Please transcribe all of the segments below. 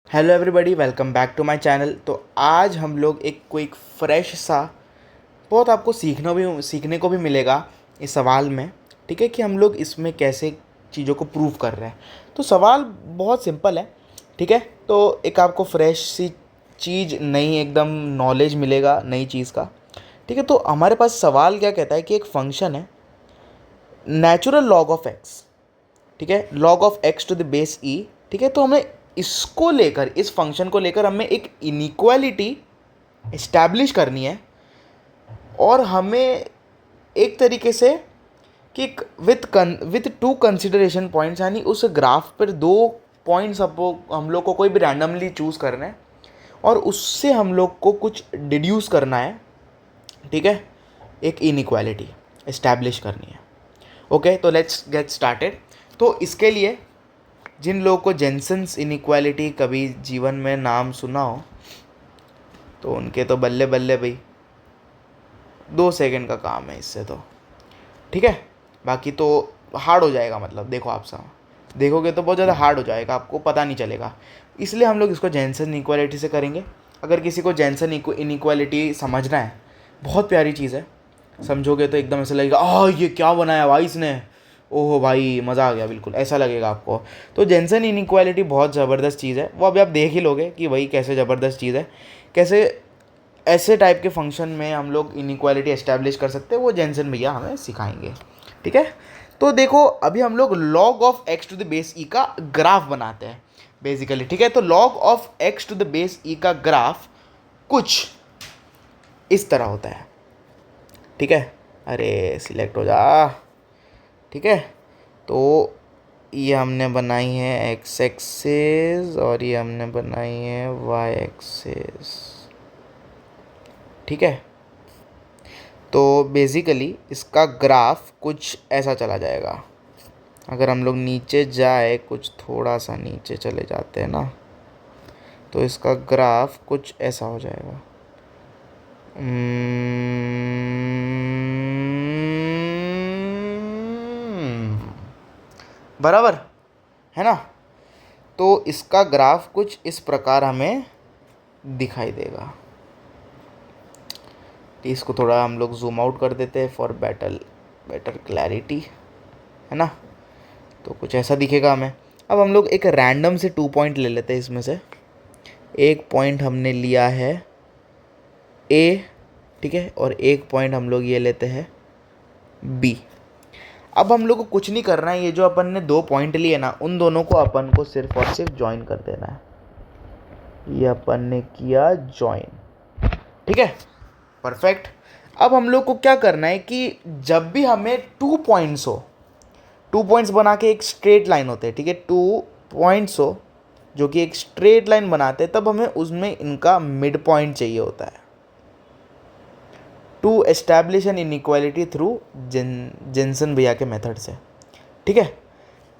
Hello everybody, welcome back to my channel. तो आज हम लोग कोई फ्रेश सा बहुत आपको सीखने को भी मिलेगा इस सवाल में। ठीक है कि हम लोग इसमें कैसे चीज़ों को प्रूव कर रहे हैं। तो सवाल बहुत सिंपल है। ठीक है, तो एक आपको फ्रेश सी चीज़, नई एकदम नॉलेज मिलेगा नई चीज़ का। ठीक है, तो हमारे पास सवाल क्या कहता है कि एक फंक्शन है नेचुरल लॉग ऑफ एक्स। ठीक है, log of x to the base e. ठीक है, तो हमें इसको लेकर, इस फंक्शन को लेकर हमें एक इनइक्वालिटी इस्टेब्लिश करनी है। और हमें एक तरीके से कि विथ टू कंसिडरेशन पॉइंट्स, यानी उस ग्राफ पर दो पॉइंट्स हम लोग को कोई भी रैंडमली चूज़ करना है और उससे हम लोग को कुछ डिड्यूस करना है। ठीक है, एक इनइक्वालिटी इस्टेब्लिश करनी है। ओके, तो लेट्स गेट स्टार्टेड। तो इसके लिए जिन लोगों को जेनसन्स इनइक्वालिटी कभी जीवन में नाम सुना हो तो उनके तो बल्ले बल्ले भाई, 2 सेकंड का काम है इससे तो। ठीक है, बाकी तो हार्ड हो जाएगा। मतलब देखो, आप सब देखोगे तो बहुत ज़्यादा हार्ड हो जाएगा, आपको पता नहीं चलेगा। इसलिए हम लोग इसको जेनसन इनइक्वालिटी से करेंगे। अगर किसी को जेनसन इनइक्वालिटी समझना है, बहुत प्यारी चीज़ है। समझोगे तो एकदम ऐसा लगेगा, ये क्या बनाया भाई इसने, ओहो भाई मज़ा आ गया, बिल्कुल ऐसा लगेगा आपको। तो जेनसन इनइक्वालिटी बहुत ज़बरदस्त चीज़ है। वो अभी आप देख ही लोगे कि भाई कैसे ज़बरदस्त चीज़ है, कैसे ऐसे टाइप के फंक्शन में हम लोग इनइक्वालिटी एस्टैब्लिश कर सकते हैं। वो जेनसन भैया हमें सिखाएंगे। ठीक है, तो देखो अभी हम लोग log of x to the base e का ग्राफ बनाते हैं बेसिकली। ठीक है, तो log of x to the base e का ग्राफ कुछ इस तरह होता है। ठीक है, अरे सिलेक्ट हो जा। ठीक है, तो ये हमने बनाई है एक्स एक्सेस और ये हमने बनाई है वाई एक्सेस। ठीक है, तो बेसिकली इसका ग्राफ कुछ ऐसा चला जाएगा। अगर हम लोग नीचे जाए, कुछ थोड़ा सा नीचे चले जाते हैं ना, तो इसका ग्राफ कुछ ऐसा हो जाएगा। बराबर है ना। तो इसका ग्राफ कुछ इस प्रकार हमें दिखाई देगा। इसको थोड़ा हम लोग जूम आउट कर देते हैं फॉर बेटर क्लैरिटी, है ना। तो कुछ ऐसा दिखेगा हमें। अब हम लोग एक रैंडम से 2 पॉइंट ले लेते हैं। इसमें से एक पॉइंट हमने लिया है ए, ठीक है, और एक पॉइंट हम लोग ये लेते हैं बी। अब हम लोग को कुछ नहीं करना है, ये जो अपन ने 2 पॉइंट लिए ना, उन दोनों को अपन को सिर्फ और सिर्फ ज्वाइन कर देना है। ये अपन ने किया ज्वाइन। ठीक है, परफेक्ट। अब हम लोग को क्या करना है कि जब भी हमें 2 पॉइंट्स हो, 2 पॉइंट्स बना के एक स्ट्रेट लाइन होते हैं। ठीक है, 2 पॉइंट्स हो जो कि एक स्ट्रेट लाइन बनाते हैं, तब हमें उसमें इनका मिड पॉइंट चाहिए होता है to establish an inequality through Jensen भैया के मेथड से। ठीक है,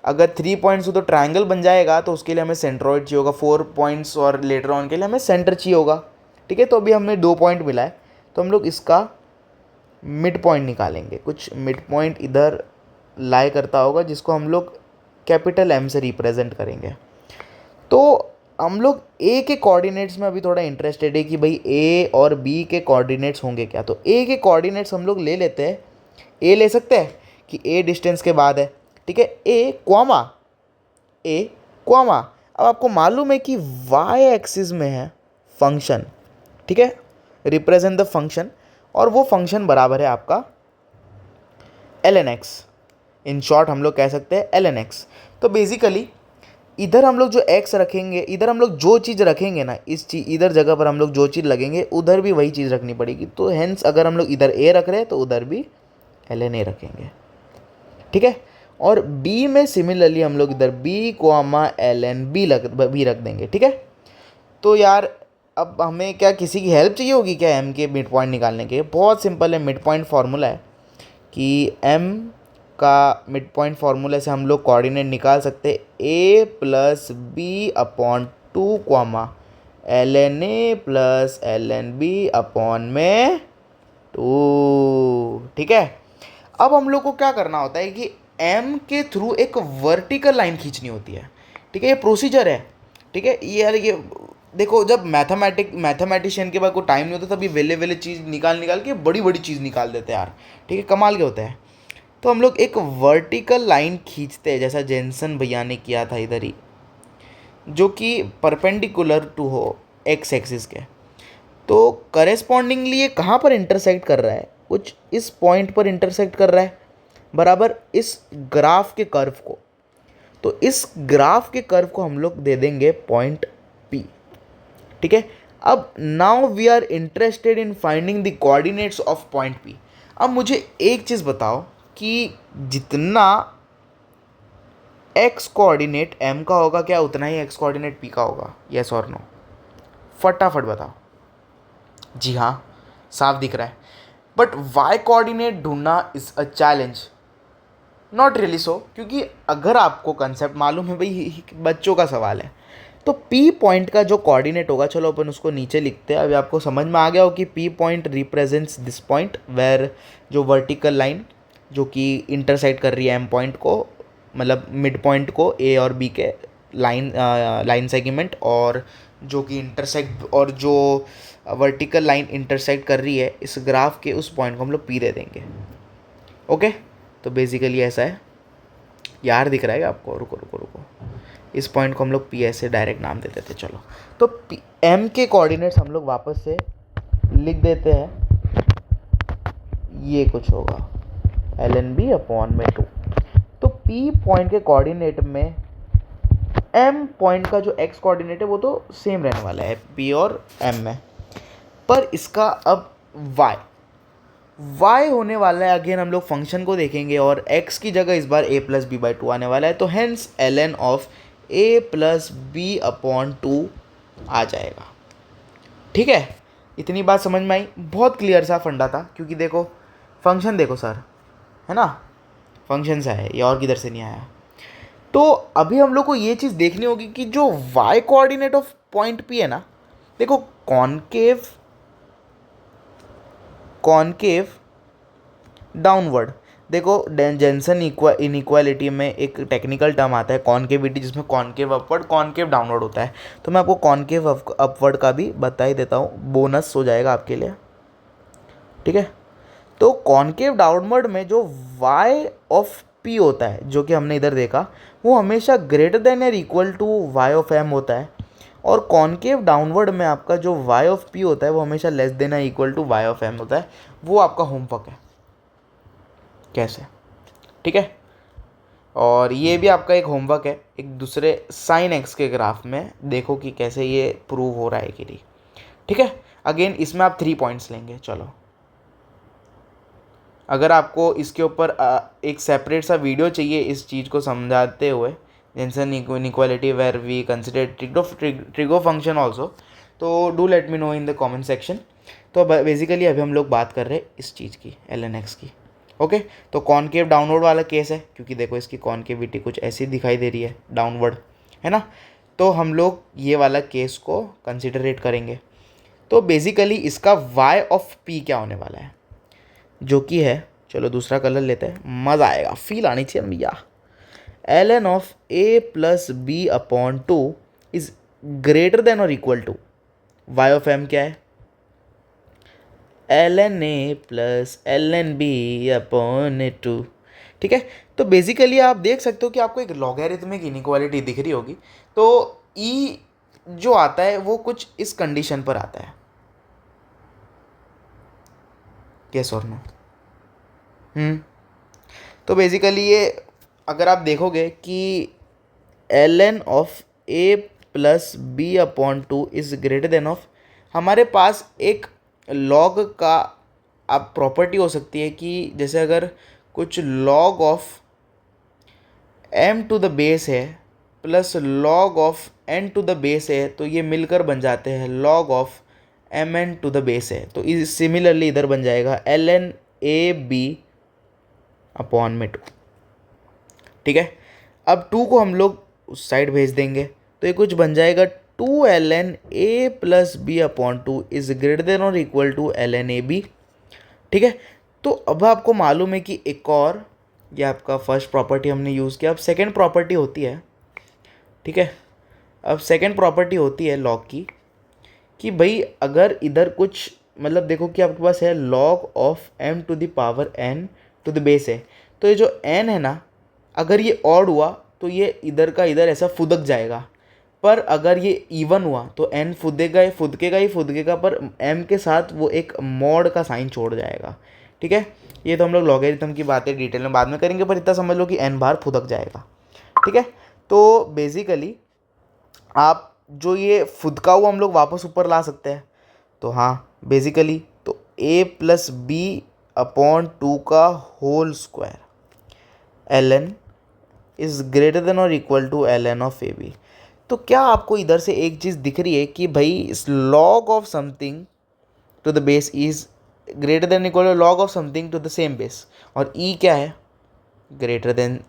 अगर 3 पॉइंट्स हो तो ट्रायंगल बन जाएगा, तो उसके लिए हमें सेंट्रॉइड चाहिए होगा। 4 पॉइंट्स और लेटर ऑन के लिए हमें सेंटर चाहिए होगा। ठीक है, तो अभी हमें 2 पॉइंट मिला है, तो हम लोग इसका मिड पॉइंट निकालेंगे। कुछ मिड पॉइंट इधर लाई करता होगा, जिसको हम लोग कैपिटल एम से रिप्रेजेंट करेंगे। तो हम लोग ए के कोऑर्डिनेट्स में अभी थोड़ा इंटरेस्टेड है कि भाई ए और बी के कोऑर्डिनेट्स होंगे क्या। तो ए के कोऑर्डिनेट्स हम लोग ले लेते हैं। ए ले सकते हैं कि ए डिस्टेंस के बाद है। ठीक है, ए क्वामा। अब आपको मालूम है कि वाई एक्सिस में है फंक्शन। ठीक है, रिप्रेजेंट द फंक्शन, और वो फंक्शन बराबर है आपका ln x। इन शॉर्ट हम लोग कह सकते हैं ln x। तो बेसिकली इधर हम लोग जो x रखेंगे, इधर हम लोग जो चीज़ रखेंगे ना, इस चीज़ इधर जगह पर हम लोग जो चीज़ लगेंगे, उधर भी वही चीज़ रखनी पड़ेगी। तो हेंस अगर हम लोग इधर a रख रहे हैं तो उधर भी ln a रखेंगे। ठीक है, और b में सिमिलरली हम लोग इधर b ln b रख देंगे। ठीक है, तो यार अब हमें क्या किसी की हेल्प चाहिए होगी क्या m के मिड पॉइंट निकालने के? बहुत सिंपल है, मिड पॉइंट फार्मूला है कि m का मिड पॉइंट फार्मूले से हम लोग कोऑर्डिनेट निकाल सकते हैं a plus B upon 2 ln a plus ln b upon में 2। ठीक है, अब हम लोग को क्या करना होता है कि m के थ्रू एक वर्टिकल लाइन खींचनी होती है। ठीक है, ये प्रोसीजर है। ठीक है। ये यार, ये देखो, जब मैथमेटिशियन के पास कोई टाइम नहीं होता तब ये वेले वेले चीज़ निकाल निकाल के बड़ी बड़ी चीज़ निकाल देते हैं यार। ठीक है, कमाल के होते हैं। तो हम लोग एक वर्टिकल लाइन खींचते हैं जैसा जेनसन भैया ने किया था इधर ही, जो कि परपेंडिकुलर टू हो एक्स एक्सिस के। तो करेस्पॉन्डिंगली ये कहाँ पर इंटरसेक्ट कर रहा है, कुछ इस पॉइंट पर इंटरसेक्ट कर रहा है, बराबर इस ग्राफ के कर्व को। तो इस ग्राफ के कर्व को हम लोग दे देंगे पॉइंट P। ठीक है। अब now we are interested in finding the coordinates of point P। अब मुझे एक चीज़ बताओ कि जितना x कोऑर्डिनेट m का होगा क्या उतना ही x कोऑर्डिनेट p का होगा? यस और नो? फटाफट बताओ। जी हाँ, साफ दिख रहा है। बट y कोऑर्डिनेट ढूंढना is a challenge. Not really so, क्योंकि अगर आपको कंसेप्ट मालूम है, भाई बच्चों का सवाल है, तो P पॉइंट का जो कोऑर्डिनेट होगा, चलो अपन उसको नीचे लिखते हैं। अभी आपको समझ में आ गया हो कि P point represents this point where जो वर्टिकल लाइन जो कि इंटरसेक्ट कर रही है M पॉइंट को, मतलब मिड पॉइंट को A और B के लाइन सेगमेंट, और जो कि इंटरसेक्ट और जो वर्टिकल लाइन इंटरसेक्ट कर रही है इस ग्राफ के उस पॉइंट को हम लोग P दे देंगे। ओके, तो बेसिकली ऐसा है यार, दिख रहा है क्या आपको? रुको रुको रुको, इस पॉइंट को हम लोग P ऐसे डायरेक्ट नाम दे देते। चलो, तो M के कोऑर्डिनेट्स हम लोग वापस से लिख देते हैं। ये कुछ होगा ln/2। तो P पॉइंट के कोऑर्डिनेट में M पॉइंट का जो x कोऑर्डिनेट है वो तो सेम रहने वाला है P और M में, पर इसका अब y होने वाला है। अगेन हम लोग फंक्शन को देखेंगे और x की जगह इस बार a+b/2 आने वाला है, तो हेंस ln ऑफ a+b/2 आ जाएगा। ठीक है, इतनी बात समझ में आई? बहुत क्लियर सा फंडा था, क्योंकि देखो फंक्शन देखो सर, है ना, फंक्शन सा है ये, और किधर से नहीं आया। तो अभी हम लोग को ये चीज़ देखनी होगी कि जो y coordinate of point P है ना, देखो कॉनकेव डाउनवर्ड। देखो जेनसन इनइक्वालिटी में एक टेक्निकल टर्म आता है कॉनकेविटी, जिसमें कॉनकेव अपवर्ड कॉनकेव डाउनवर्ड होता है। तो मैं आपको कॉनकेव अपवर्ड का भी बता ही देता हूँ, बोनस हो जाएगा आपके लिए। ठीक है, तो कॉनकेव डाउनवर्ड में जो y ऑफ p होता है, जो कि हमने इधर देखा, वो हमेशा ग्रेटर देन और equal to y of m होता है। और कॉनकेव डाउनवर्ड में आपका जो y ऑफ p होता है वो हमेशा लेस देन या equal to y of m होता है। वो आपका होमवर्क है कैसे। ठीक है, और ये भी आपका एक होमवर्क है, एक दूसरे साइन x के ग्राफ में देखो कि कैसे ये प्रूव हो रहा है कि नहीं। ठीक है, अगेन इसमें आप 3 पॉइंट्स लेंगे। चलो, अगर आपको इसके ऊपर एक सेपरेट सा वीडियो चाहिए इस चीज़ को समझाते हुए, Jensen inequality where we consider trigo function also, तो do let me know in the comment section. तो बेसिकली अभी हम लोग बात कर रहे हैं इस चीज़ की, ln x की। ओके, तो कॉनकेव डाउनवर्ड वाला केस है, क्योंकि देखो इसकी कॉनकेविटी कुछ ऐसी दिखाई दे रही है डाउनवर्ड, है ना। तो हम लोग ये वाला केस को कंसिडरेट करेंगे। तो बेसिकली इसका y ऑफ p क्या होने वाला है, जो कि है, चलो दूसरा कलर लेते हैं, मज़ा आएगा, फील आनी चाहिए भैया। ln of a+b/2 is greater than और equal to y of m क्या है, ln a plus ln b/2। ठीक है, तो बेसिकली आप देख सकते हो कि आपको एक लॉगरिथमिक इनइक्वालिटी दिख रही होगी। तो e जो आता है वो कुछ इस कंडीशन पर आता है, यस और नो? तो बेसिकली ये अगर आप देखोगे कि ln of a+b/2 is greater then of, हमारे पास एक लॉग का आप प्रॉपर्टी हो सकती है कि जैसे अगर कुछ log of m to the base है plus log of n to the base है, तो ये मिलकर बन जाते हैं log of mn to the base है। तो सिमिलरली इधर बन जाएगा ln ab/2। ठीक है, अब 2 को हम लोग उस साइड भेज देंगे, तो ये कुछ बन जाएगा 2ln a+b/2 is greater than और इक्वल टू ln ab। ठीक है, तो अब आपको मालूम है कि एक और, ये आपका फर्स्ट प्रॉपर्टी हमने यूज़ किया, अब सेकेंड प्रॉपर्टी होती है, ठीक है, अब सेकंड प्रॉपर्टी होती है लॉग की कि भाई अगर इधर कुछ मतलब देखो कि आपके पास है log of m to the power n to the base है, तो ये जो n है ना, अगर ये ऑड हुआ तो ये इधर का इधर ऐसा फुदक जाएगा, पर अगर ये इवन हुआ तो n फुदकेगा पर m के साथ वो एक मॉड का साइन छोड़ जाएगा। ठीक है, ये तो हम लोग लॉगरिथम की बातें डिटेल में बाद में करेंगे, पर इतना समझ लो कि n बार फुदक जाएगा। ठीक है, तो बेसिकली आप जो ये फुदका हुआ हम लोग वापस ऊपर ला सकते हैं, तो हाँ बेसिकली तो a प्लस बी अपॉन 2 का whole square ln is greater than और equal to ln of A B. तो क्या आपको इधर से एक चीज़ दिख रही है कि भाई इस log of something to the base is greater than equal to log of something to the same base, और e क्या है, ग्रेटर देन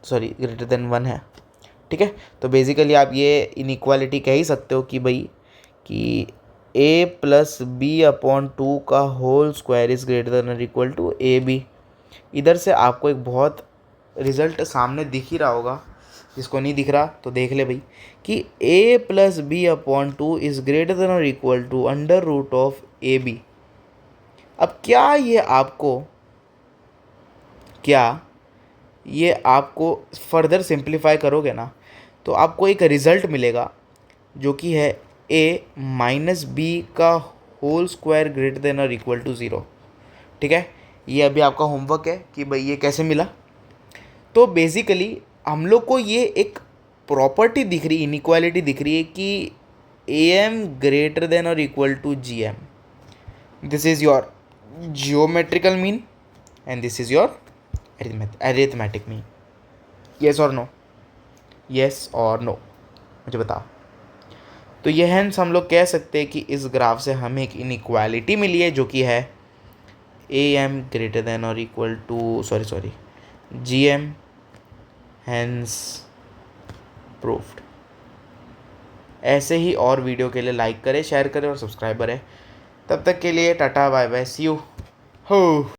1 है। ठीक है, तो बेसिकली आप ये इनइक्वालिटी कह ही सकते हो कि भाई कि a प्लस बी अपॉन 2 का whole square is greater than और इक्वल टू ए बी। इधर से आपको एक बहुत रिजल्ट सामने दिख ही रहा होगा, जिसको नहीं दिख रहा तो देख ले भाई कि a plus B upon 2 is greater than और equal to under root of A B. अब क्या ये आपको फर्दर सिंप्लीफाई करोगे ना, तो आपको एक रिज़ल्ट मिलेगा जो कि है a माइनस बी का होल स्क्वायर ग्रेटर देन और इक्वल टू 0। ठीक है, ये अभी आपका होमवर्क है कि भाई ये कैसे मिला। तो बेसिकली हम लोग को ये एक प्रॉपर्टी दिख रही, इनइक्वालिटी दिख रही है कि am ग्रेटर देन और equal to gm। This is your geometrical mean and this is your arithmetic mean. Yes और नो, येस और नो, मुझे बताओ। तो ये हैंस हम लोग कह सकते हैं कि इस ग्राफ से हमें एक इनइक्वालिटी मिली है जो कि है am ग्रेटर देन और equal to gm, hence proofed. ऐसे ही और वीडियो के लिए लाइक करें, शेयर करें और सब्सक्राइबर है। तब तक के लिए tata bye bye, see you हो।